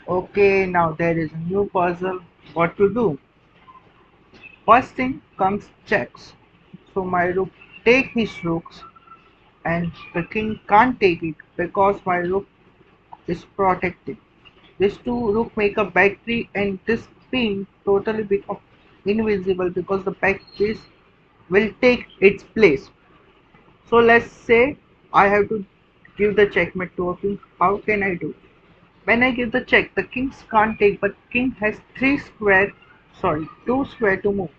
Okay, now there is a new puzzle. What to do? First thing comes checks. So my rook take his rooks and the king can't take it because my rook is protected. These two rook make a back tree and this queen totally become invisible because the back piece will take its place. So let's say I have to give the checkmate to a king. How can I do? When I give the check, the kings can't take, but king has two square to move.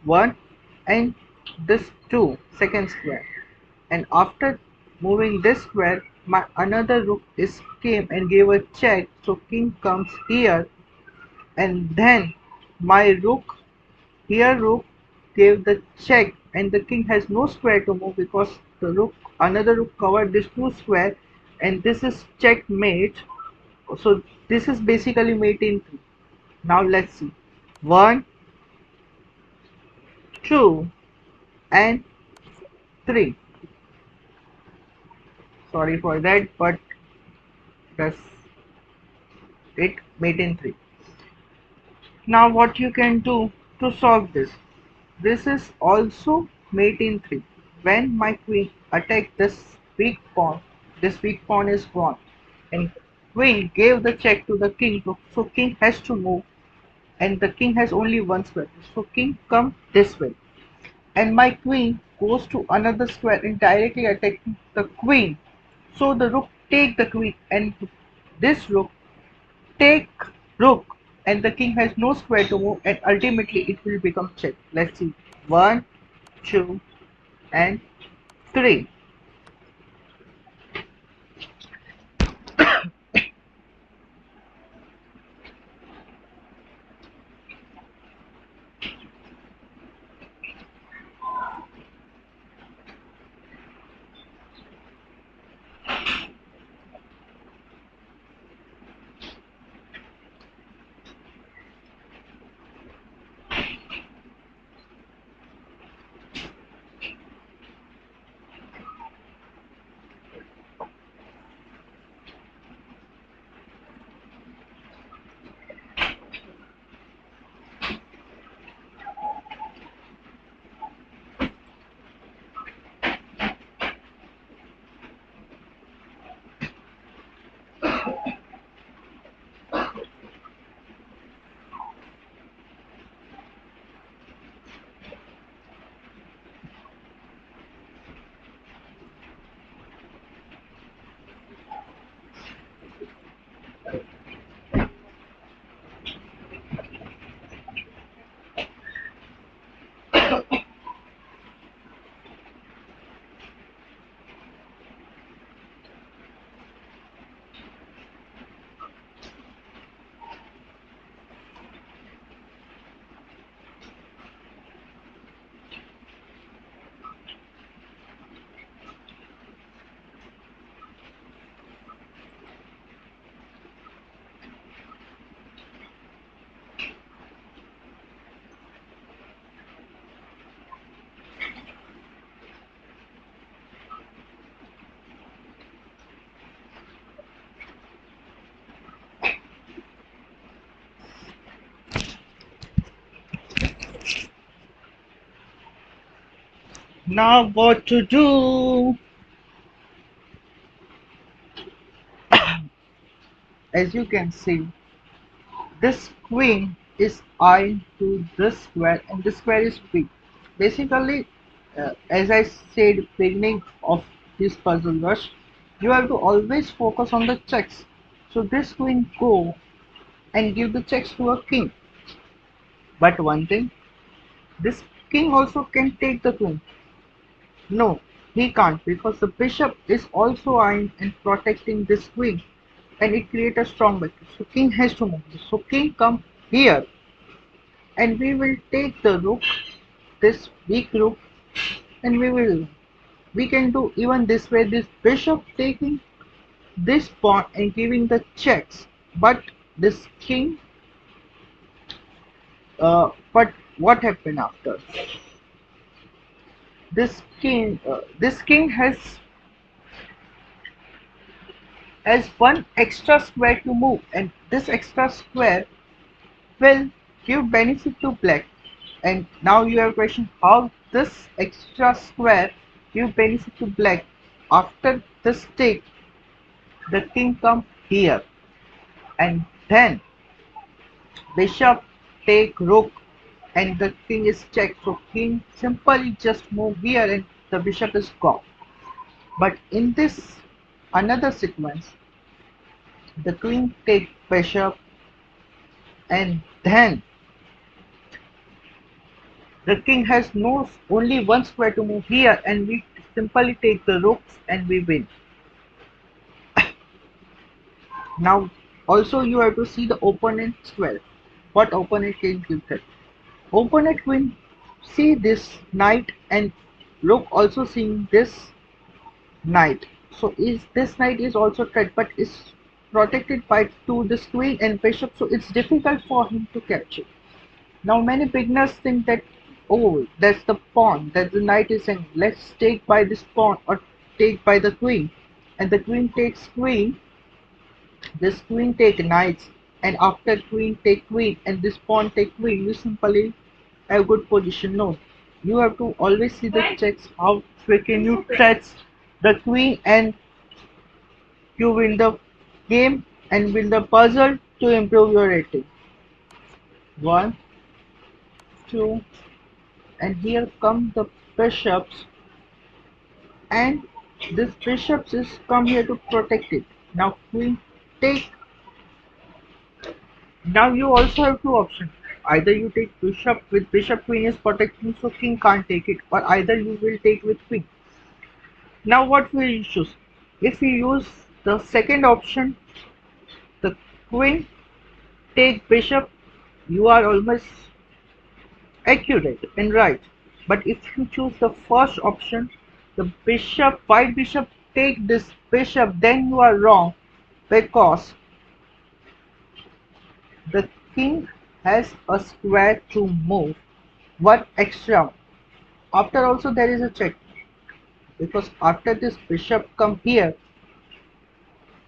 One and this two, second square. And after moving this square, my another rook is came and gave a check, so king comes here, and then my rook gave the check, and the king has no square to move because another rook covered this two square, and this is checkmate. So this is basically mate in three. Now let's see. One, two, and three. Sorry for that, but that's it. Mate in three. Now what you can do to solve this? This is also mate in three. When my queen attacked this weak pawn is gone, and queen gave the check to the king. So king has to move, and the king has only one square. So king come this way, and my queen goes to another square and directly attacking the queen. So the rook take the queen and this rook take rook and the king has no square to move and ultimately it will become check. Let's see. One, two, and three. Now what to do? As you can see, this queen is eyeing to this square and this square is weak. Basically, as I said beginning of this puzzle rush, you have to always focus on the checks. So this queen go and give the checks to a king. But one thing, this king also can take the queen. No, he can't because the bishop is also eyeing and protecting this queen and it creates a strong battle. So king has to move. So king come here and we will take the rook, this weak rook, and we can do even this way, this bishop taking this pawn and giving the checks. But this king, but what happened after? This king has has one extra square to move, and this extra square will give benefit to black. And now you have a question how this extra square give benefit to black. After this take, the king come here, and then bishop take rook, and the king is checked. So king simply just move here, and the bishop is gone. But in this another sequence, the queen take bishop, and then the king has no only one square to move here, and we simply take the rooks and we win. Now also you have to see the opponent square. What opponent can give that? Opponent queen see this knight, and rook also seeing this knight. So is this knight is also threat, but is protected by to this queen and bishop, so it's difficult for him to capture. Now many beginners think that, oh, that's the pawn that the knight is saying, let's take by this pawn or take by the queen, and the queen takes queen, this queen take knights, and after queen take queen and this pawn take queen, you simply have good position. No, you have to always see the checks how can you threat the queen, and you win the game and win the puzzle to improve your rating. One, two, and here come the bishops, and this bishops is come here to protect it. Now queen take. Now you also have two options. Either you take bishop with bishop queen is protecting, so king can't take it, or either you will take with queen. Now what will you choose? If you use the second option, the queen take bishop, you are almost accurate and right. But if you choose the first option, the bishop, white bishop take this bishop, then you are wrong, because the king has a square to move, one extra. After also there is a check, because after this bishop come here,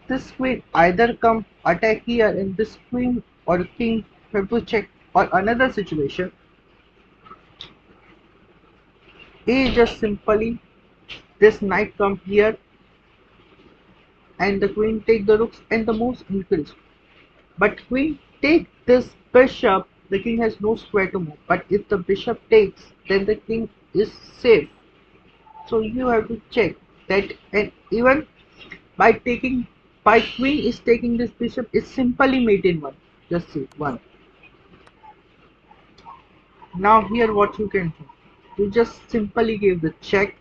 this queen either come attack here, and this queen or king have to check. Or another situation is just simply this knight come here, and the queen take the rooks and the moves increase. But queen take this bishop, the king has no square to move. But if the bishop takes, then the king is safe. So you have to check that, and even by taking, by queen is taking this bishop, is simply mate in one. Just see one. Now here what you can do, you just simply give the check.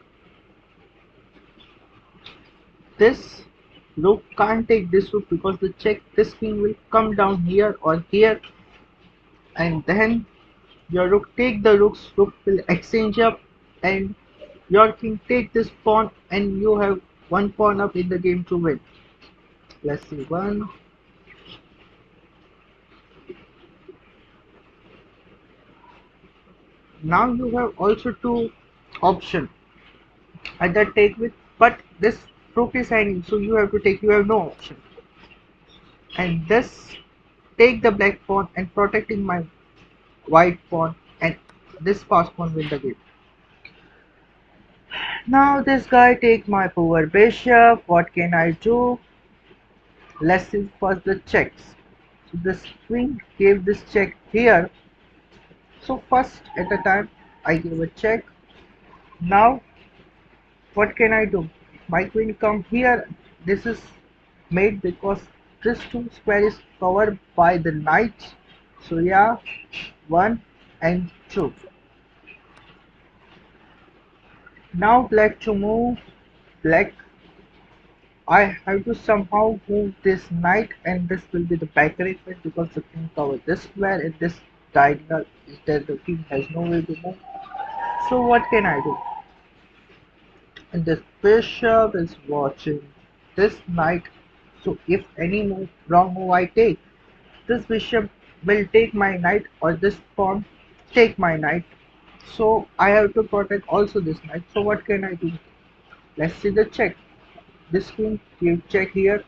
This rook can't take this rook, because the check, this king will come down here or here, and then your rook take the rooks, rook will exchange up, and your king take this pawn, and you have one pawn up in the game to win. Let's see one. Now you have also two option, either take with, but this rook is hanging, so you have to take, you have no option. And this take the black pawn and protecting my white pawn, and this fast pawn win the game. Now this guy take my poor bishop, what can I do? Let's see first the checks. So this queen gave this check here, so first at the time I give a check. Now what can I do? My queen come here, this is made because this two square is covered by the knights. So yeah, one and two. Now black to move, black, I have to somehow move this knight, and this will be the back arrangement, because the king covers this square and this diagonal is there, the king has no way to move. So what can I do? And this bishop is watching this knight, so if any move, wrong move I take, this bishop will take my knight, or this pawn take my knight, so I have to protect also this knight. So what can I do? Let's see the check. This queen give check here,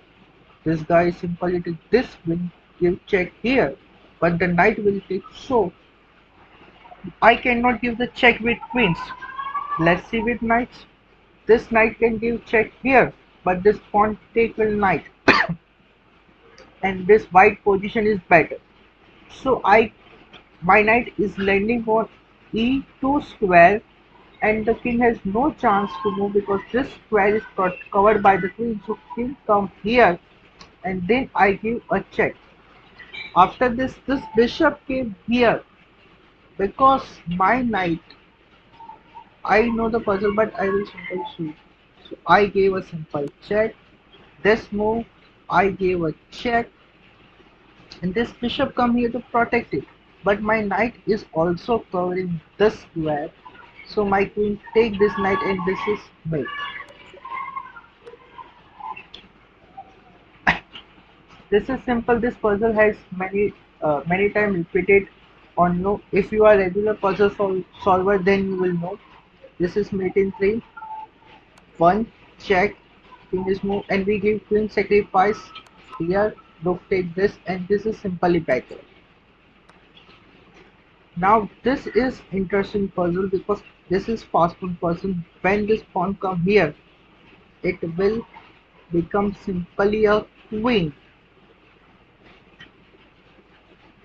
This guy simply take this queen, give check here, but the knight will take, so I cannot give the check with queens. Let's see with knights. This knight can give check here, but this pawn take will knight, and this white position is better. So my knight is landing on e2 square, and the king has no chance to move because this square is covered by the queen. So king come here, and then I give a check. After this bishop came here because my knight. I know the puzzle, but I will simply shoot. So I gave a simple check. This move, I gave a check, and this bishop come here to protect it. But my knight is also covering this square, so my queen take this knight, and this is mate. This is simple. This puzzle has many times repeated on no. If you are regular puzzle solver, then you will know. This is mate in 3. 1 check, king is moved, and we give queen sacrifice here. Rook take this, and this is simply better. Now this is interesting puzzle because this is fast pawn puzzle. When this pawn come here, it will become simply a queen.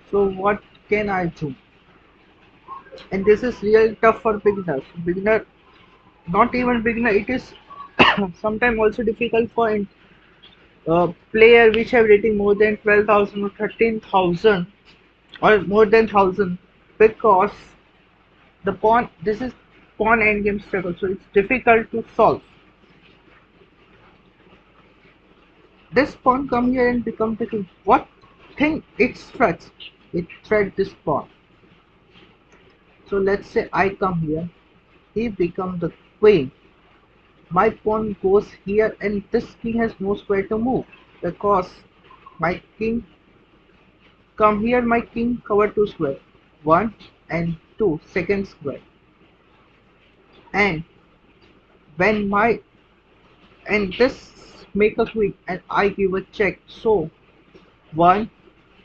So what can I do? And this is really tough for beginners. Beginner, not even beginner, it is sometimes also difficult for player which have rating more than 12,000 or 13,000 or more than 1,000, because the pawn, this is pawn endgame struggle, so it's difficult to solve. This pawn come here and become the king. What thing it threats? It threat this pawn. So let's say I come here, he become the queen. My pawn goes here, and this king has no square to move because my king come here. My king cover two square, one and two, second square, and when my and this make a queen, and I give a check. So one,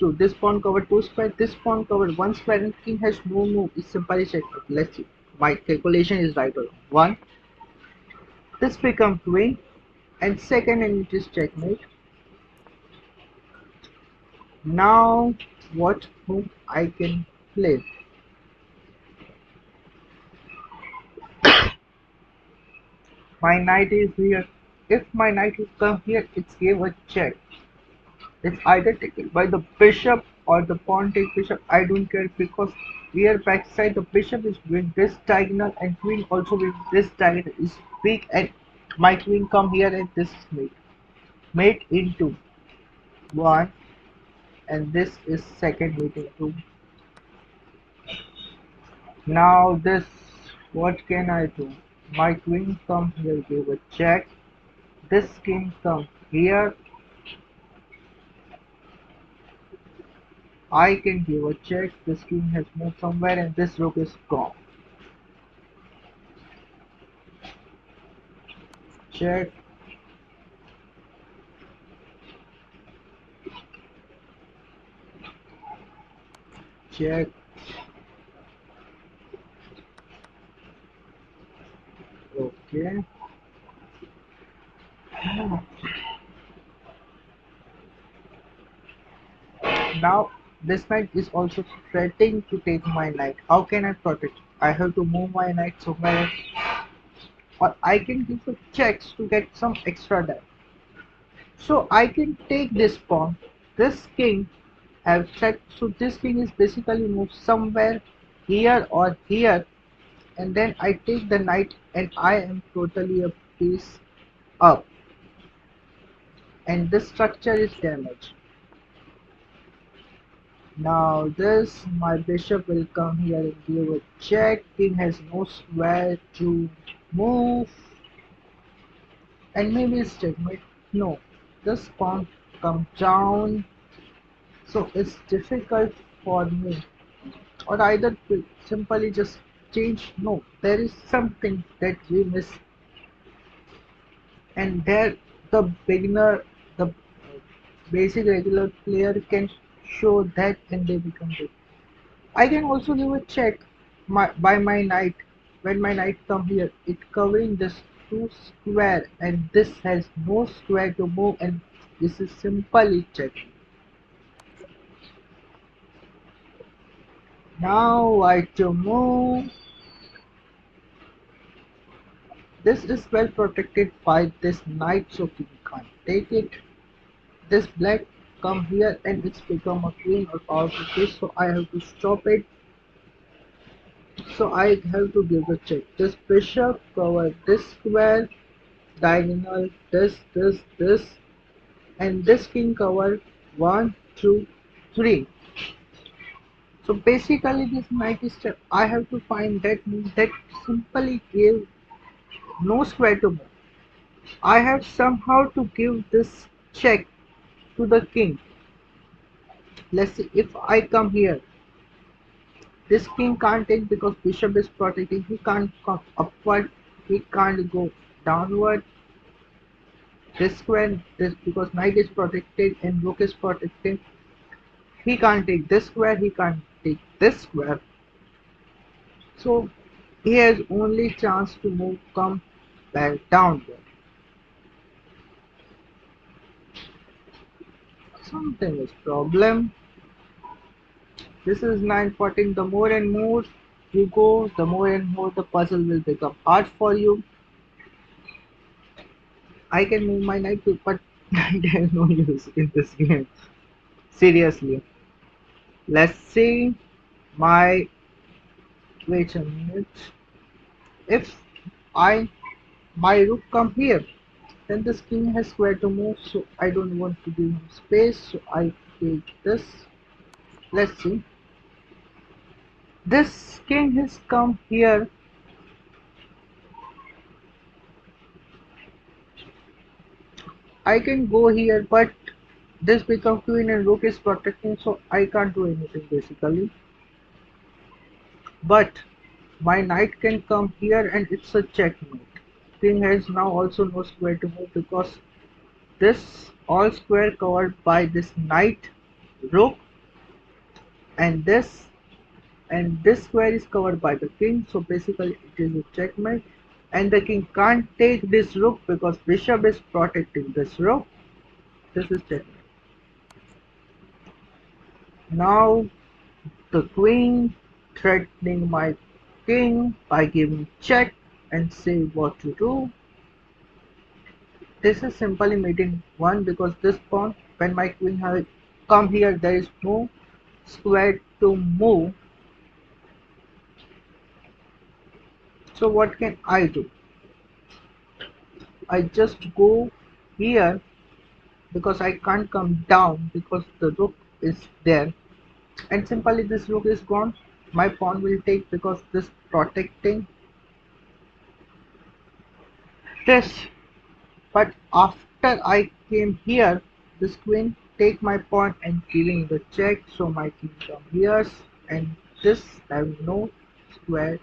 two. This pawn cover two square. This pawn cover one square, and king has no move. It's simply check. Let's see. My calculation is right or wrong. One. This become queen, and second, and it is checkmate. Now what move I can play? My knight is here. If my knight will come here, it's give a check. It's either taken by the bishop or the pawn take bishop. I don't care because here backside the bishop is doing this diagonal, and queen also with this diagonal is weak, and my queen come here, and this is mate. Mate into one, and this is second mate into. Now this, what can I do? My queen come here, give a check. This king come here. I can give a check. This king has moved somewhere, and this rook is gone. Check. Check. Okay. Now this knight is also threatening to take my knight. How can I protect? I have to move my knight somewhere else, or I can give the checks to get some extra die. So I can take this pawn. This king have checked. So this king is basically moved somewhere here or here, and then I take the knight, and I am totally a piece up, and this structure is damaged. Now this, my bishop will come here and give a check. King has no square to move, and maybe it's checkmate. No, this pawn come down, so it's difficult for me. Or either simply just change. No, there is something that we miss, and there the beginner, the basic regular player can show that and they become good. I can also give a check by my knight. When my knight come here, it covering this two square and this has no square to move and this is simply check. Now white to move. This is well protected by this knight so king can't take it. This black come here and it's become a queen or powerful piece so I have to stop it. So I have to give the check. This bishop cover this square, diagonal, this, and this king cover one, two, three. So basically, this knight is I have to find that move that simply gave no square to move. I have somehow to give this check to the king. Let's see if I come here. This king can't take because bishop is protecting. He can't come upward. He can't go downward. This square, this because knight is protected and rook is protected. He can't take this square. He can't take this square. So he has only chance to move come back downward. Something is problem. This is 914. The more and more you go, the more and more the puzzle will become hard for you. I can move my knight too, but knight has no use in this game. Seriously. Let's see my wait a minute. If I my rook come here, then this king has square to move, so I don't want to give him space, so I take this. Let's see. This king has come here. I can go here, but this become queen and rook is protecting, so I can't do anything basically. But my knight can come here and it's a checkmate. King has now also no square to move because this all square covered by this knight, rook, and this square is covered by the king, so basically it is a checkmate. And the king can't take this rook because bishop is protecting this rook. This is checkmate. Now the queen threatening my king by giving check and say what to do. This is simply mating one because this pawn, when my queen has come here, there is no square to move. So what can I do? I just go here because I can't come down because the rook is there, and simply this rook is gone. My pawn will take because this protecting this. But after I came here, this queen take my pawn and giving the check, so my king come here, and this have no square,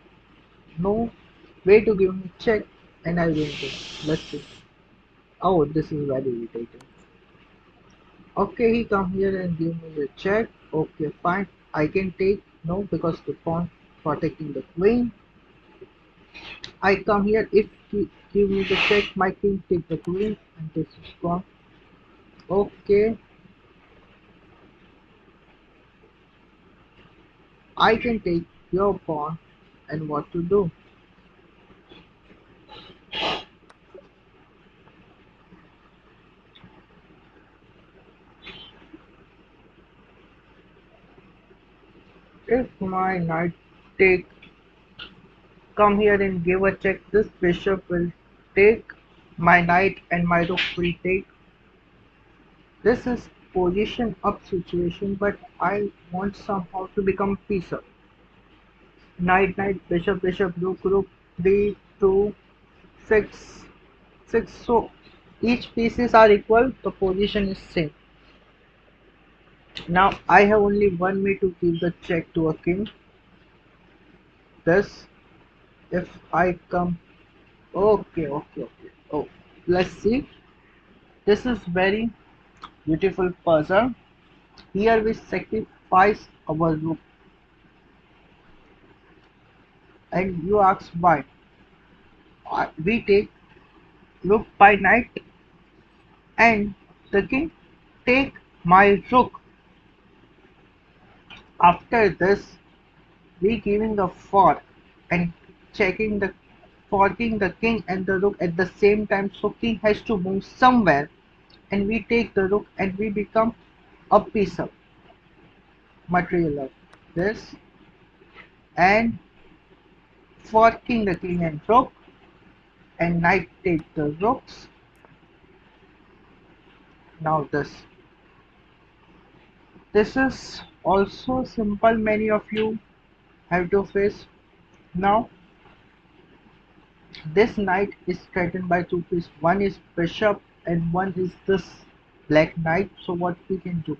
no way to give me check, and I win this. Let's see. Oh, this is very irritating. Okay, he come here and give me the check. Okay, fine. I can take no because the pawn protecting the queen. I come here. If he give me the check, my king take the queen, and this is gone. Okay, I can take your pawn, and what to do? If my knight take come here and give a check, this bishop will take my knight and my rook will take. This is position up situation, but I want somehow to become peace up. Knight, knight, bishop, bishop, rook, rook, 3, 2, 6, 6. So each pieces are equal, the position is same. Now I have only one way to give the check to a king. This, if I come, okay. Oh, let's see. This is very Beautiful puzzle. Here we sacrifice our rook, and you ask why. We take rook by knight, and the king take my rook. After this, we giving the fork and checking the forking the king and the rook at the same time. So king has to move somewhere, and we take the rook and we become a piece of material of this, and forking the king and rook, and knight take the rooks. Now this is also simple, many of you have to face. Now this knight is threatened by two pieces, one is bishop and one is this black knight. So what we can do,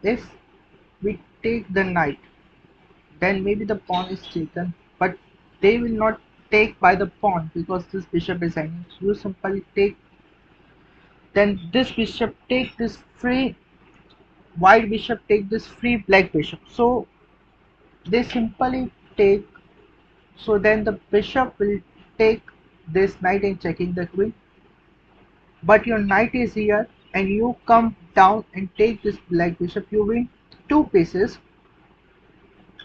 if we take the knight, then maybe the pawn is taken, but they will not take by the pawn because this bishop is hanging. So you simply take, then this bishop take this free white bishop, take this free black bishop. So they simply take, so then the bishop will take this knight and checking the queen, but your knight is here and you come down and take this black bishop, you win two pieces.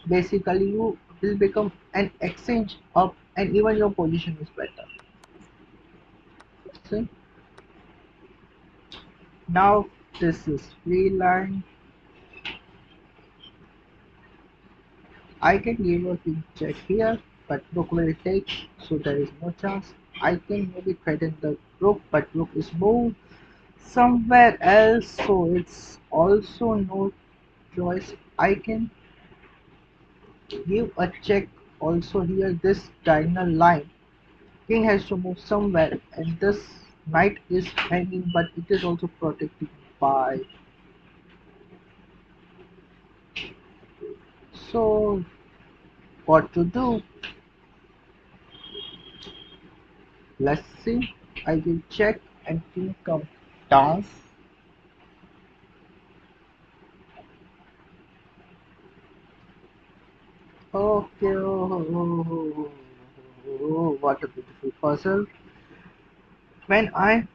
Basically you will become an exchange up, and even your position is better. See, now this is free line. I can give a king check here, but rook will take, so there is no chance. I can maybe threaten the rook, but rook is moved somewhere else, so it's also no choice. I can give a check also here. This diagonal line, king has to move somewhere, and this knight is hanging, but it is also protected by. So what to do? Let's see. I will check and king come down. Okay, oh, what a beautiful puzzle. When I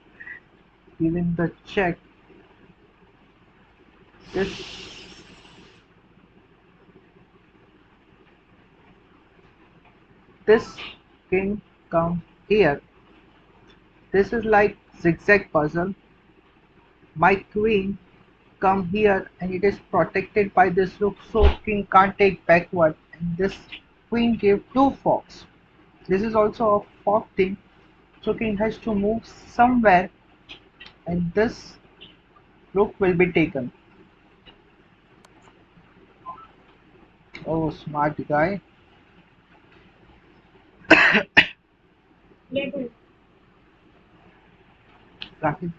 given the check, this this king come here. This is like zigzag puzzle. My queen come here and it is protected by this rook, so king can't take backward, and this queen gave two forks. This is also a fork thing, so king has to move somewhere, and this rook will be taken. Oh, smart guy. Rahul,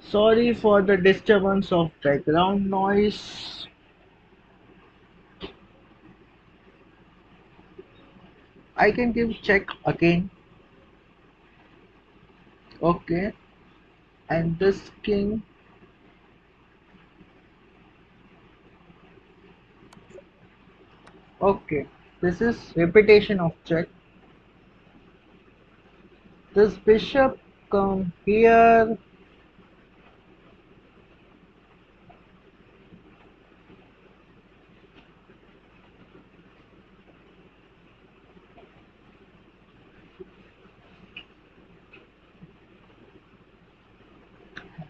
sorry for the disturbance of background noise. I can give check again. Okay, and this king. Okay, this is repetition of check. This bishop come here.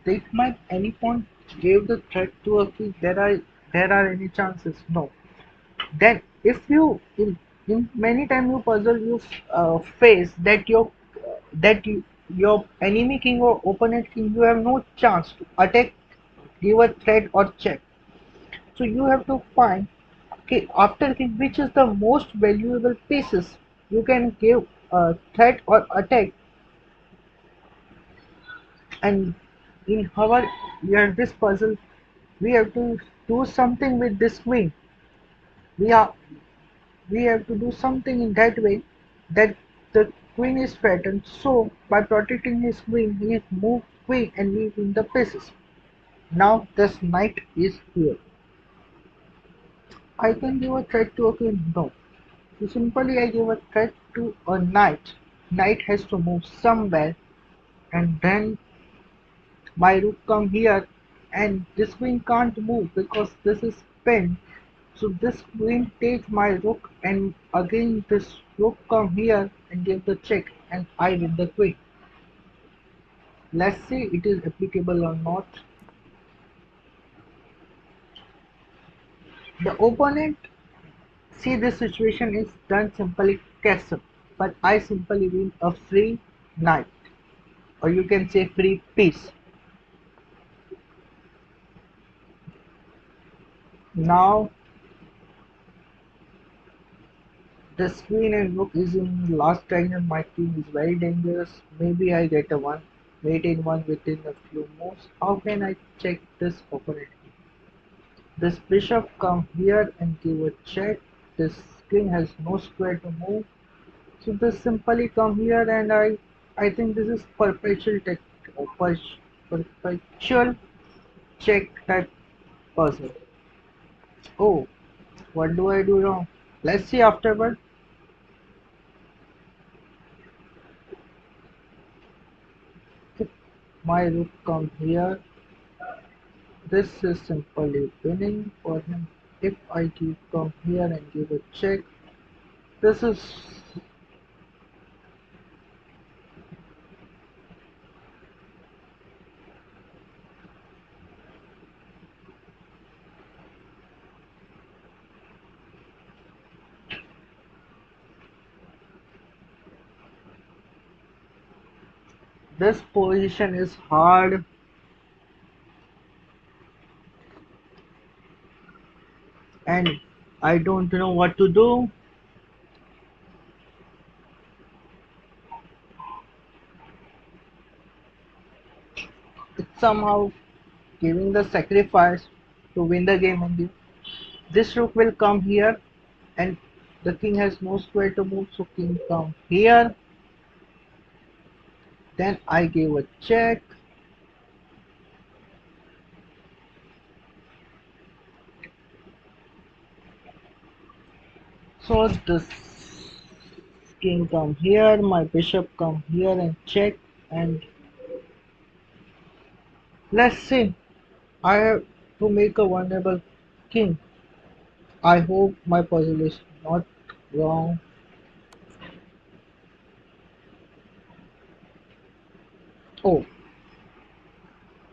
They might any point give the threat to a king. There are any chances? No. Then if you in many time you puzzle you face that your enemy king or opponent king, you have no chance to attack, give a threat or check. So you have to find, okay, after king which is the most valuable pieces you can give a threat or attack, and In our here this puzzle, we have to do something with this queen. We are we have to do something in that way that the queen is threatened. So by protecting his queen, he move queen and leave in the pieces. Now this knight is here. I can give a threat to a queen. No. So simply I give a threat to a knight. Knight has to move somewhere and then my rook come here and this queen can't move because this is pinned. So this queen takes my rook and again this rook come here and give the check and I win the queen. Let's see it is applicable or not. The opponent see this situation is done simply castle, but I simply win a free knight or you can say free piece. Now this queen and rook is in last diagonal. My queen is very dangerous. Maybe I get a one. Mate in one within a few moves. How can I check this opponent? This bishop come here and give a check. This king has no square to move. So this simply come here and I think this is perpetual check type puzzle. Oh, what do I do wrong? Let's see afterward. If my rook come here, this is simply winning for him. If I keep come here and give a check, this is this position is hard and I don't know what to do. It's somehow giving the sacrifice to win the game only. This rook will come here and the king has no square to move, so king come here. Then I give a check. So this king come here, my bishop come here and check and let's see. I have to make a vulnerable king. I hope my puzzle is not wrong. Oh,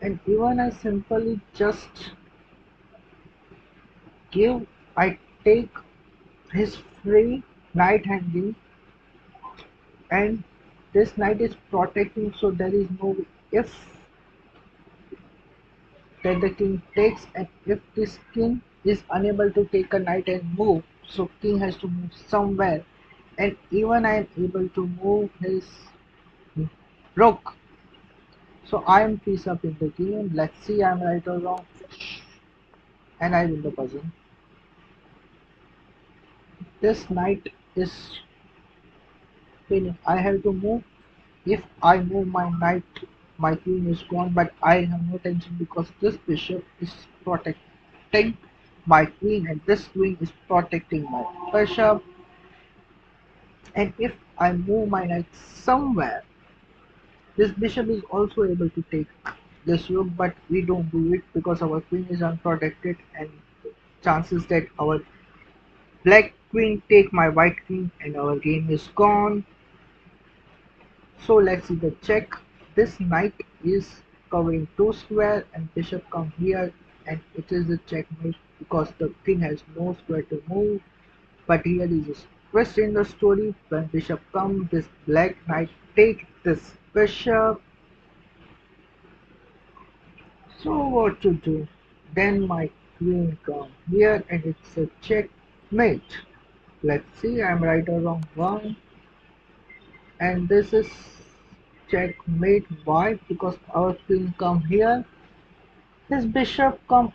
and even I simply just give, I take his free knight hanging and this knight is protecting so there is no if that the king takes and if this king is unable to take a knight and move so king has to move somewhere and even I am able to move his rook so I am piece up in the game. Let's see I am right or wrong and I win the puzzle. This knight is winning. I have to move. If I move my knight, my queen is gone, but I have no tension because this bishop is protecting my queen and this queen is protecting my bishop. And if I move my knight somewhere, this bishop is also able to take this rook, but we don't do it because our queen is unprotected and chances that our black queen take my white queen and our game is gone. So let's see the check. This knight is covering two square and bishop come here and it is a checkmate because the king has no square to move. But here is a twist in the story. When bishop come, this black knight take this bishop. So what to do? Then my queen come here and it's a checkmate. Let's see I'm right or wrong. Wrong. And this is checkmate. Why? Because our queen come here, his bishop come.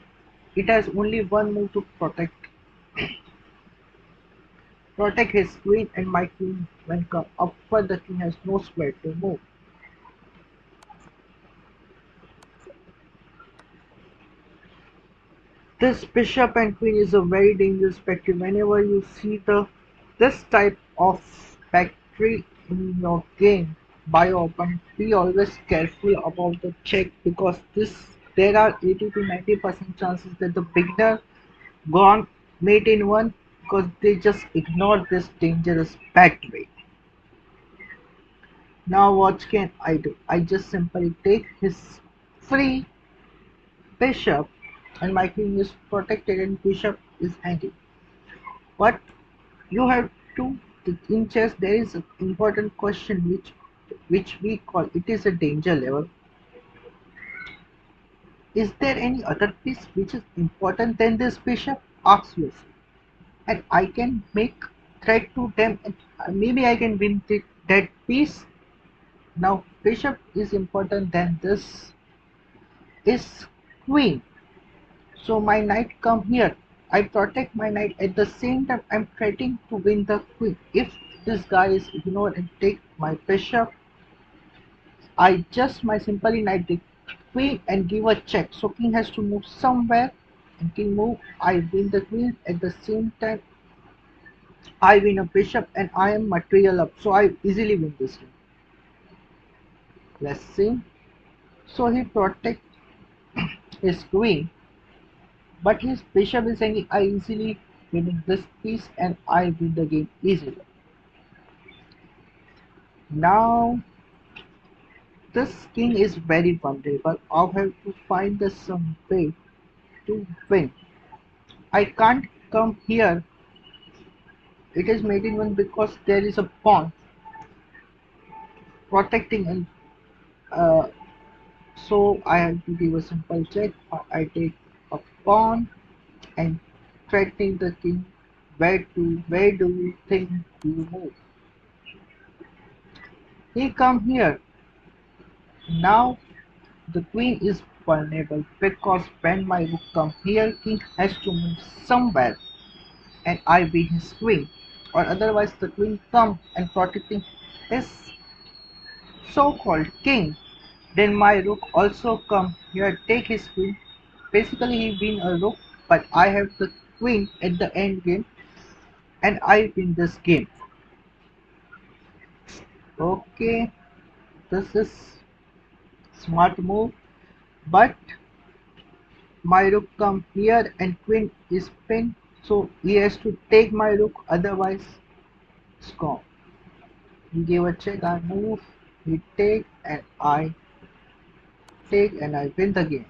It has only one move to protect his queen, and my queen when come upward, the king has no square to move. This bishop and queen is a very dangerous factory. Whenever you see this type of factory in your game by your opponent, be always careful about the check, because this there are 80 to 90% chances that the beginner gone mate in one, because they just ignore this dangerous factory. Now what can I do? I just simply take his free bishop, and my king is protected and bishop is hanging. But you have to, in chess there is an important question which we call it is a danger level. Is there any other piece which is important than this bishop? Ask yourself. And I can make threat to them, and maybe I can win that piece. Now bishop is important than this is queen. So my knight come here. I protect my knight. At the same time, I'm threatening to win the queen. If this guy is ignored and take my bishop, I just my simply knight the queen and give a check. So king has to move somewhere, and king move. I win the queen. At the same time, I win a bishop, and I am material up. So I easily win this game. Let's see. So he protect his queen, but his bishop is hanging. I easily winning this piece, and I win the game easily. Now this king is very vulnerable. I'll have to find some way to win. I can't come here. It is made in one because there is a pawn protecting, and uh, so I have to give a simple check. I take a pawn and threatening the king. Where do you think you move? He come here. Now the queen is vulnerable because when my rook come here, king has to move somewhere, and I win his queen. Or otherwise the queen come and protecting his so-called king. Then my rook also come here, take his queen. Basically he win a rook, but I have the queen at the end game, and I win this game. Okay, this is smart move, but my rook come here and queen is pinned, so he has to take my rook, otherwise it's gone. He gave a check, I move, he take and I win the game.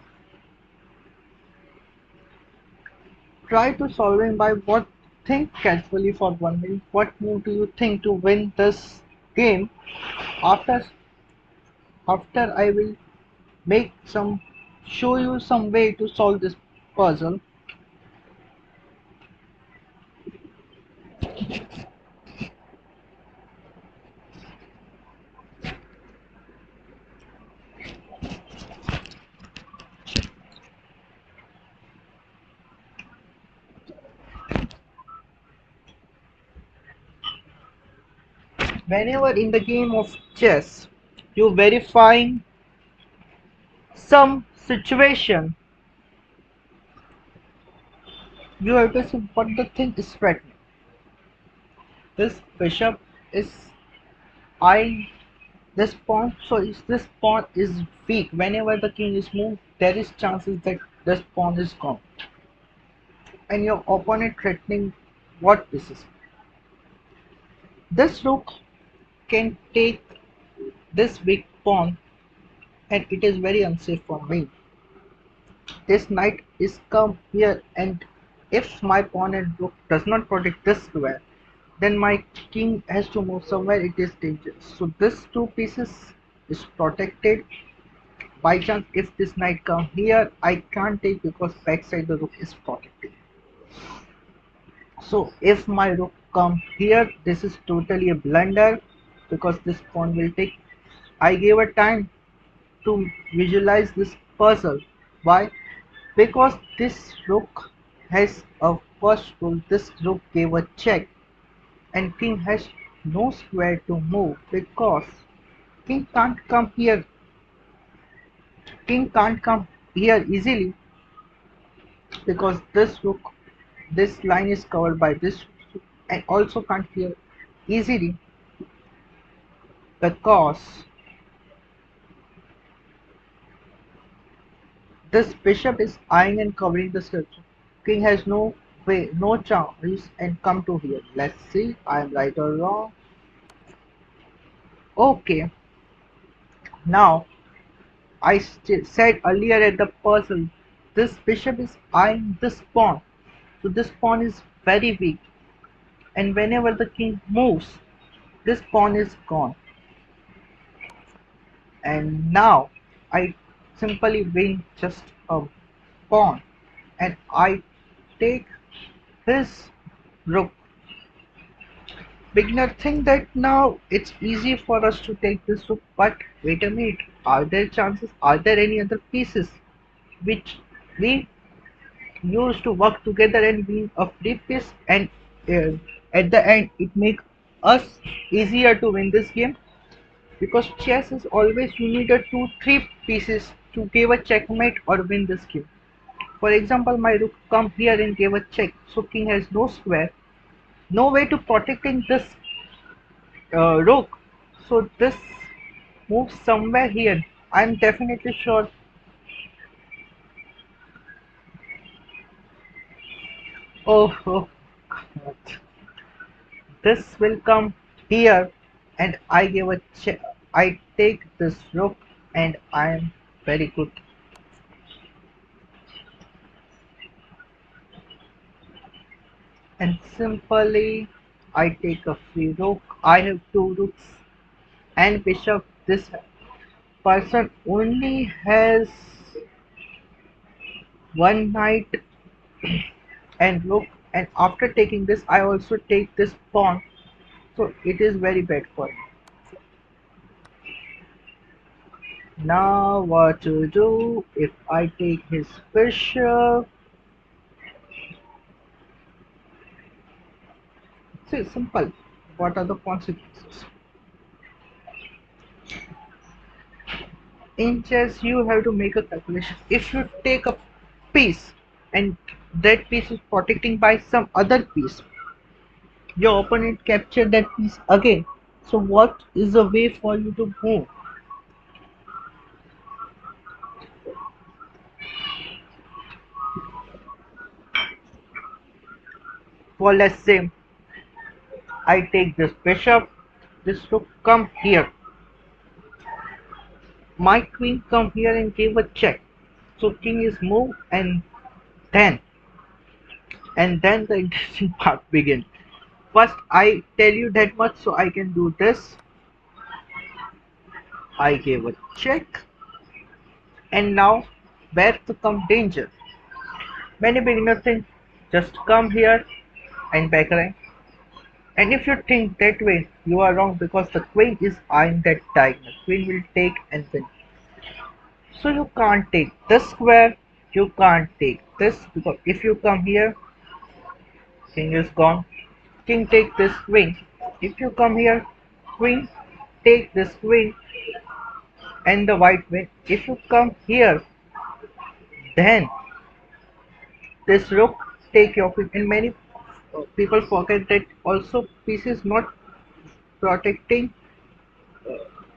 Try to solving by what, think carefully for 1 minute. What move do you think to win this game? After after I will make some show you some way to solve this puzzle. Whenever in the game of chess you verifying some situation, you have to see what the thing is threatening. This bishop is I this pawn, so is this pawn is weak. Whenever the king is moved, there is chances that this pawn is gone, and your opponent threatening what pieces. This rook can take this weak pawn, and it is very unsafe for me. This knight is come here, and if my pawn and rook does not protect this square, then my king has to move somewhere. It is dangerous. So this two pieces is protected. By chance, if this knight come here, I can't take because backside the rook is protected. So if my rook come here, this is totally a blunder because this pawn will take I gave a time to visualize this puzzle. Why? Because this rook has a first rule. This rook gave a check, and king has no square to move because king can't come here. King can't come here easily because this line is covered by this rook, and also can't here easily because this bishop is eyeing and covering the structure. King has no way, no chance, and come to here. Let's see, I am right or wrong. Okay, now said earlier at the puzzle, this bishop is eyeing this pawn. So this pawn is very weak, and whenever the king moves, this pawn is gone. And now I simply win just a pawn, and I take his rook. Beginner think that now it's easy for us to take this rook, but wait a minute, are there chances? Are there any other pieces which we used to work together and win a free piece? And uh, at the end, it make us easier to win this game because chess is always you need a two, three pieces to give a checkmate or win this game. For example, my rook come here and gave a check, so king has no square, no way to protecting this rook. So this moves somewhere here. I'm definitely sure. Oh God. This will come here, and I give a check. I take this rook, and I am very good. And simply, I take a free rook. I have two rooks and bishop. This person only has one knight and rook, and after taking this I also take this pawn, so it is very bad for me. Now what to do if I take his bishop? It's simple. What are the consequences? In chess you have to make a calculation. If you take a piece and that piece is protecting by some other piece, your opponent capture that piece again, so what is the way for you to move? For let's say I take this bishop, this rook come here, my queen come here and give a check, so king is moved, then then the interesting part begins. First I tell you that much, so I can do this. I gave a check, and now where to come danger? Many beginners think just come here and back rank, and if you think that way you are wrong because the queen is eyeing that diagonal. Queen will take and win. So you can't take this square, you can't take this, because if you come here, king is gone. King take this queen. If you come here, queen take this queen, and the white win. If you come here, then this rook take your queen. And many people forget that also piece is not protecting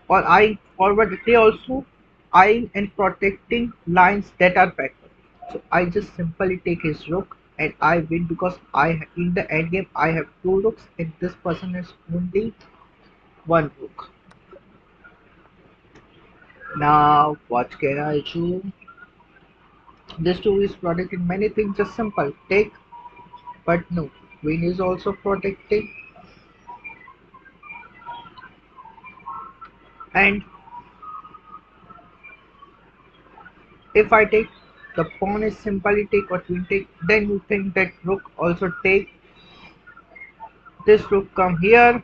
or eyeing forward. They also eyeing and protecting lines that are backward. So I just simply take his rook and I win because in the end game I have two rooks and this person has only one rook. Now what can I do? This two is protecting many things, just simple take, but no, queen is also protecting, and if I take, the pawn is simply take or queen take, then you think that rook also take, this rook come here,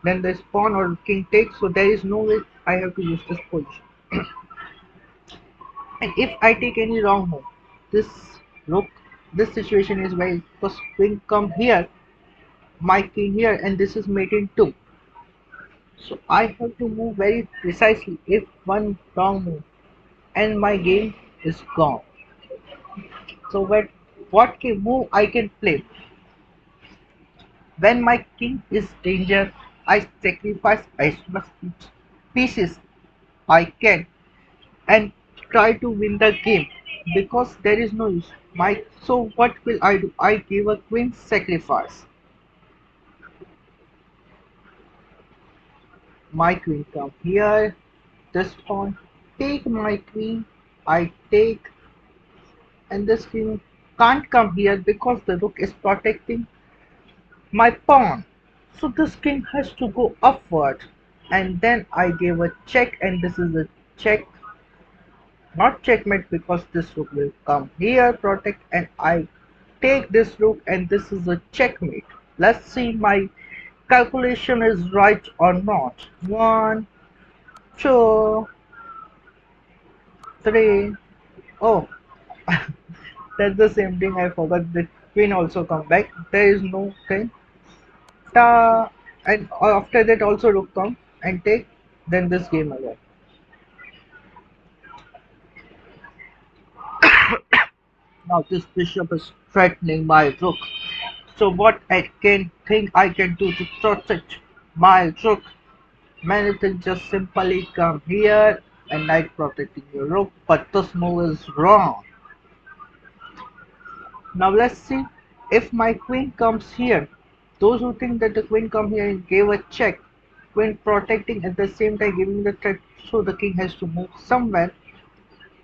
then the pawn or king takes, so there is no way I have to use this position. And if I take any wrong move, this rook, this situation is very, because queen come here, my king here, and this is mate in two. So I have to move very precisely. If one wrong move and my game is gone. So what move I can play? When my king is danger, I sacrifice as much pieces I can and try to win the game because there is no use. So what will I do? I give a queen sacrifice. My queen come here. This pawn take my queen. I take, and this king can't come here because the rook is protecting my pawn. So this king has to go upward, and then I give a check, and this is a check, not checkmate, because this rook will come here, protect, and I take this rook, and this is a checkmate. Let's see my calculation is right or not. One, two, three. Oh, that's the same thing. I forgot the queen also come back. There is no thing. Ta, and after that also rook come and take. Then this game again. Now this bishop is threatening my rook. So what I can think I can do to protect my rook? Many things, just simply come here and knight protecting your rook, but this move is wrong. Now let's see if my queen comes here. Those who think that the queen come here and gave a check, queen protecting at the same time giving the threat, so the king has to move somewhere.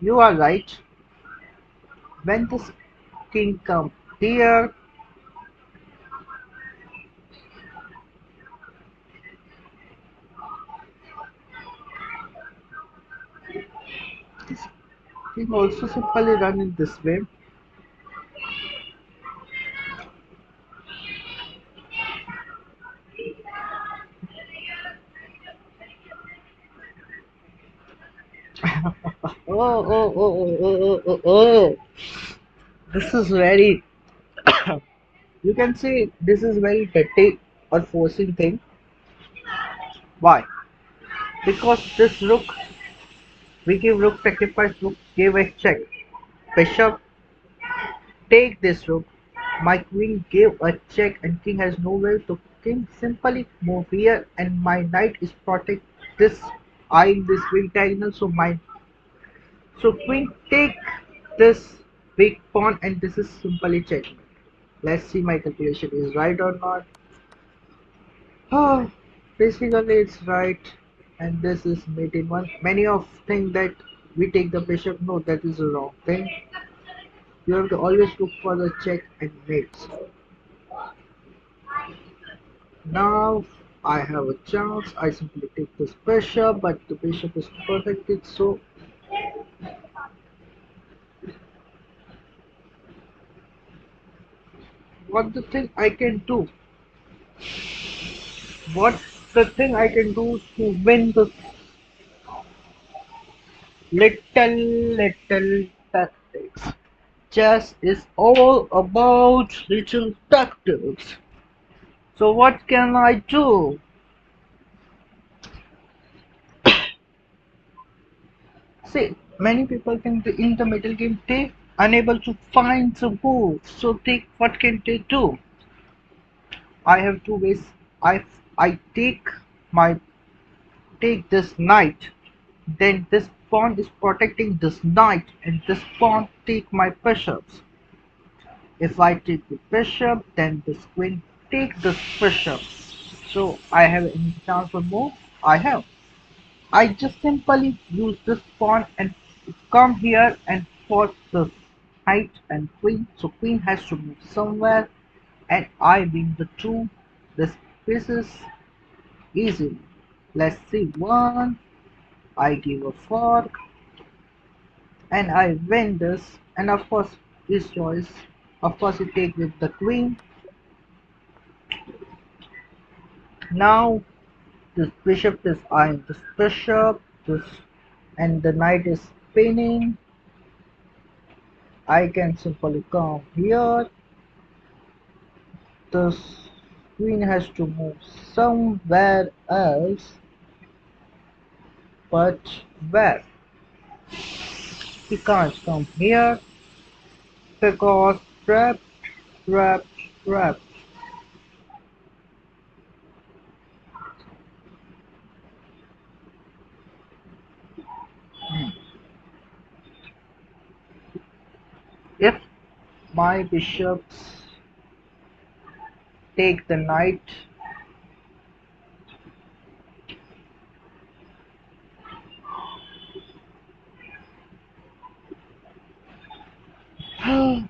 You are right. When this king comes here, this king also simply run in this way. Oh. This is very, you can say this is very dirty or forcing thing. Why? Because this rook, we give rook sacrifice, rook gave a check. Bishop, take this rook. My queen gave a check and king has nowhere, so king simply move here and my knight is protect this eyeing this weak diagonal, so queen take this big pawn and this is simply checkmate. Let's see my calculation is right or not. Oh, basically it's right, and this is mate in one. Many of think that we take the bishop. No, that is the wrong thing. You have to always look for the check and mates. Now I have a chance. I simply take this bishop, but the bishop is protected. So what the thing I can do? What the thing I can do to win the little tactics? Chess is all about little tactics. So what can I do? See, many people think that in the middle game they unable to find the move. So they what can they do? I have two ways. I my take this knight. Then this pawn is protecting this knight, and this pawn take my bishops. If I take the bishop, then this queen take this bishop. So I have any chance for move? I have. I just simply use this pawn and come here and force this knight and queen. So queen has to move somewhere and I win the two. This pieces easily. Let's see. One. I give a fork and I win this. And of course, his choice. Of course, you take with the queen. Now This bishop is eyeing this bishop, this and the knight is spinning. I can simply come here. This queen has to move somewhere else, but where? He can't come here because trap, trap, trap. If my bishops take the knight,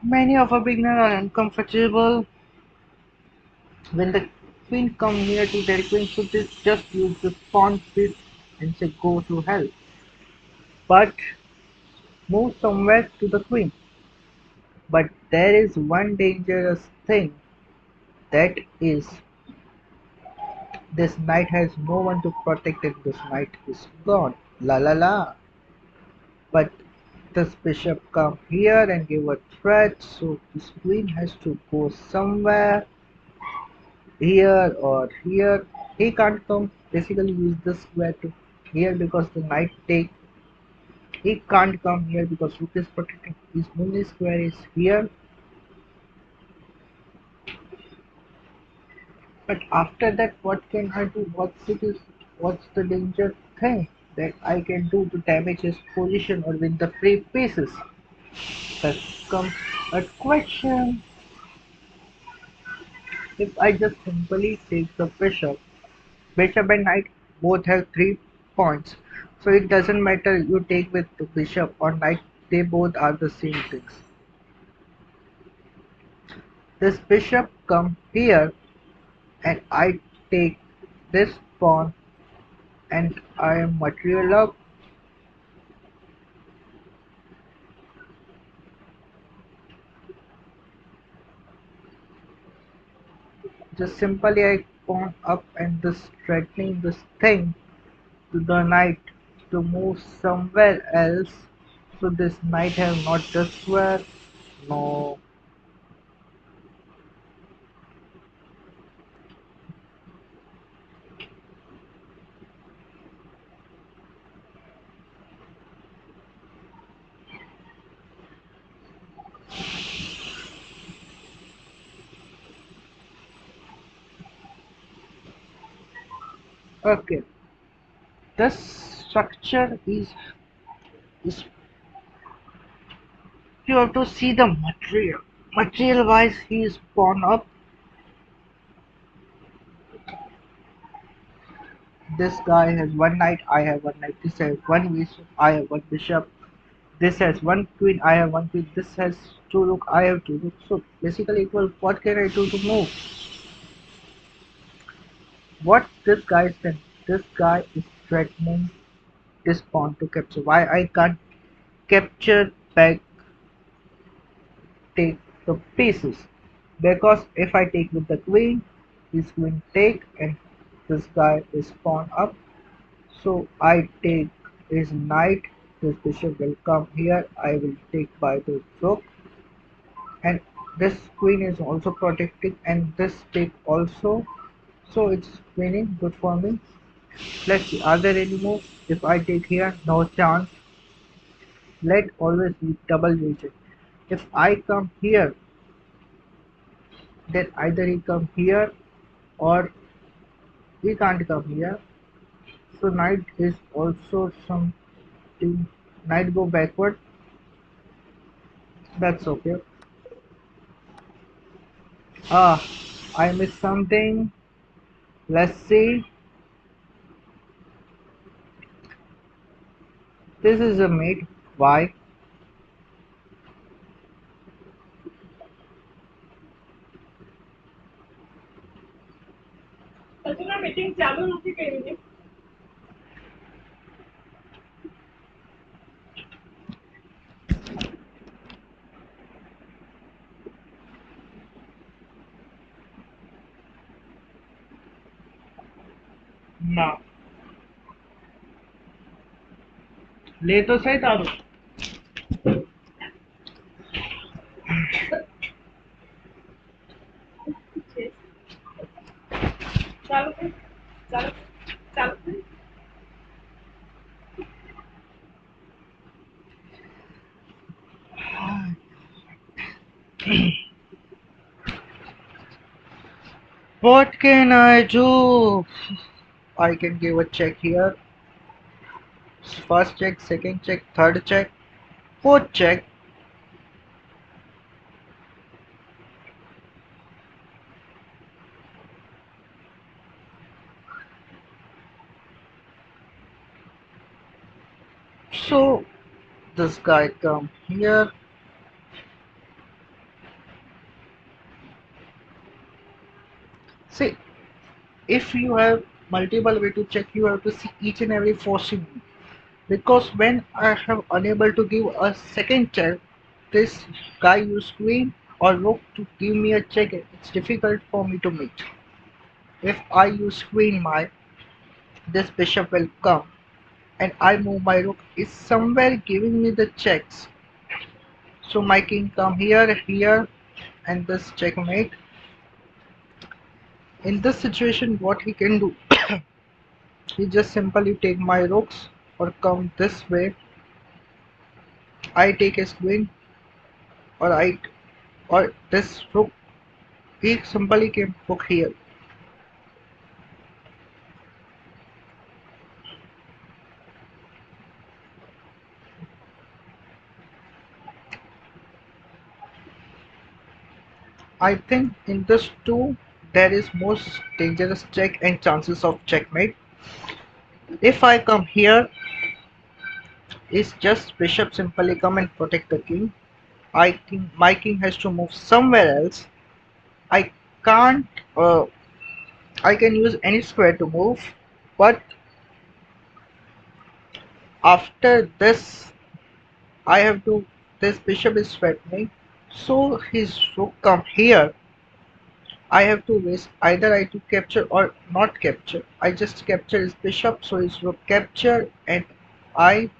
many of our beginners are uncomfortable when the queen come near to their queen, so they just use the pawn piece and say go to hell. But move somewhere to the queen. But there is one dangerous thing, that is this knight has no one to protect it. This knight is gone. La la la. But this bishop come here and give a threat, so this queen has to go somewhere here or here. He can't come basically use this square to here because the knight take. He can't come here because rook is protecting. His only square is here. But after that, what can I do? What's the danger thing that I can do to damage his position or win the free pieces? That comes a question. If I just simply take the bishop and knight both have 3 points. So it doesn't matter you take with the bishop or knight, they both are the same things. This bishop come here and I take this pawn and I am material up. Just simply I pawn up and this threatening this thing to the knight to move somewhere else. So this knight have not this square. No. Okay. This structure is you have to see the material. Material wise he is pawn up. This guy has one knight, I have one knight. This has one bishop, I have one bishop. This has one queen, I have one queen. This has two rook, I have two rook. So basically equal. What can I do to move? What this guy is saying? This guy is threatening this pawn to capture. Why I can't capture back, take the pieces? Because if I take with the queen, his queen take and this guy is pawn up. So I take his knight, this bishop will come here, I will take by the rook, and this queen is also protecting and this take also, so it's winning good for me. Let's see, are there any moves? If I take here, no chance. Let always be double recheck. If I come here, then either he come here or he can't come here. So knight is also something. Knight go backward. That's okay. Ah, I missed something. Let's see. This is a mate. Why? ना ले तो सही तारू what can I do? I can give a check here. First check, second check, third check, fourth check. So this guy come here. See, if you have multiple way to check, you have to see each and every forcing. Because when I have unable to give a second check, this guy use queen or rook to give me a check. It's difficult for me to meet. If I use queen, my this bishop will come, and I move my rook. Is somewhere giving me the checks. So my king come here, here, and this checkmate. In this situation, what he can do? He just simply take my rooks or come this way. I take his queen, or I or this rook. He simply came hook here. I think in this two there is most dangerous check and chances of checkmate. If I come here, is just bishop simply come and protect the king. I think my king has to move somewhere else. I can't. I can use any square to move, but after this, I have to. This bishop is threatening, so his rook come here. I have to risk either I to capture or not capture. I just capture his bishop, so his rook capture, and I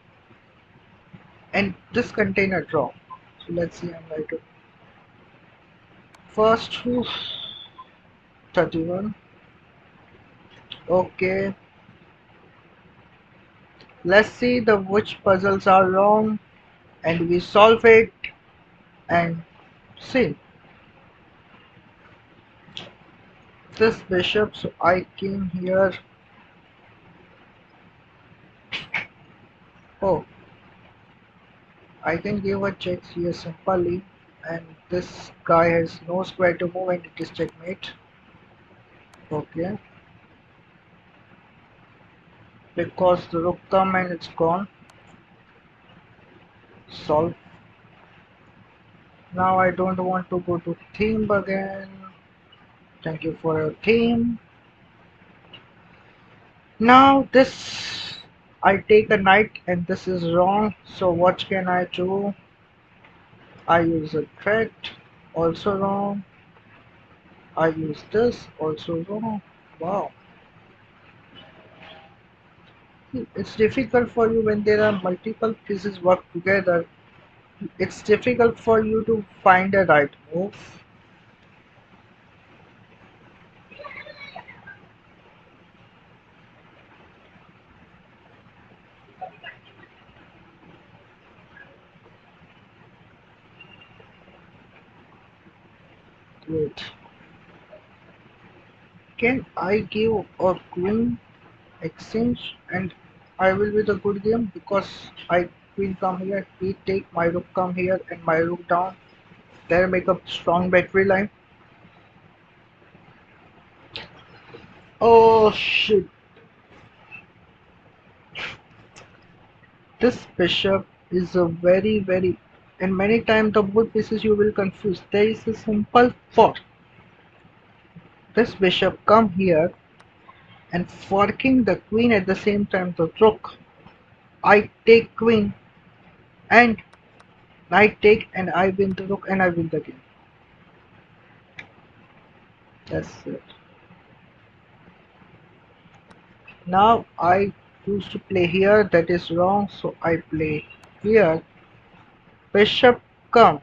and this container draw. So let's see. I'm right. First, 31. Okay, let's see the which puzzles are wrong, and we solve it and see this bishop. So I came here. Oh, I can give a check here simply, and this guy has no square to move, and it is checkmate. Okay, because the rook come and it's gone. Solve. Now I don't want to go to theme again. Thank you for your theme. Now this I take a knight and this is wrong. So what can I do? I use a threat, also wrong. I use this, also wrong. Wow. It's difficult for you when there are multiple pieces work together. It's difficult for you to find a right move. Wait. Can I give a queen exchange and I will be the good game because I queen come here, he take my rook come here and my rook down. There make a strong battery line. Oh shit. This bishop is a very and many times the both pieces you will confuse. There is a simple thought. This bishop come here and forking the queen at the same time the rook. I take queen and knight take and I win the rook and I win the game. That's it. Now I choose to play here, that is wrong, so I play here. Bishop come,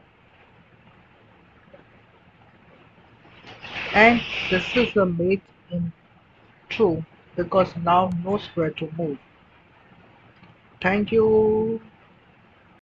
and this is a mate in true because now no square to move. Thank you.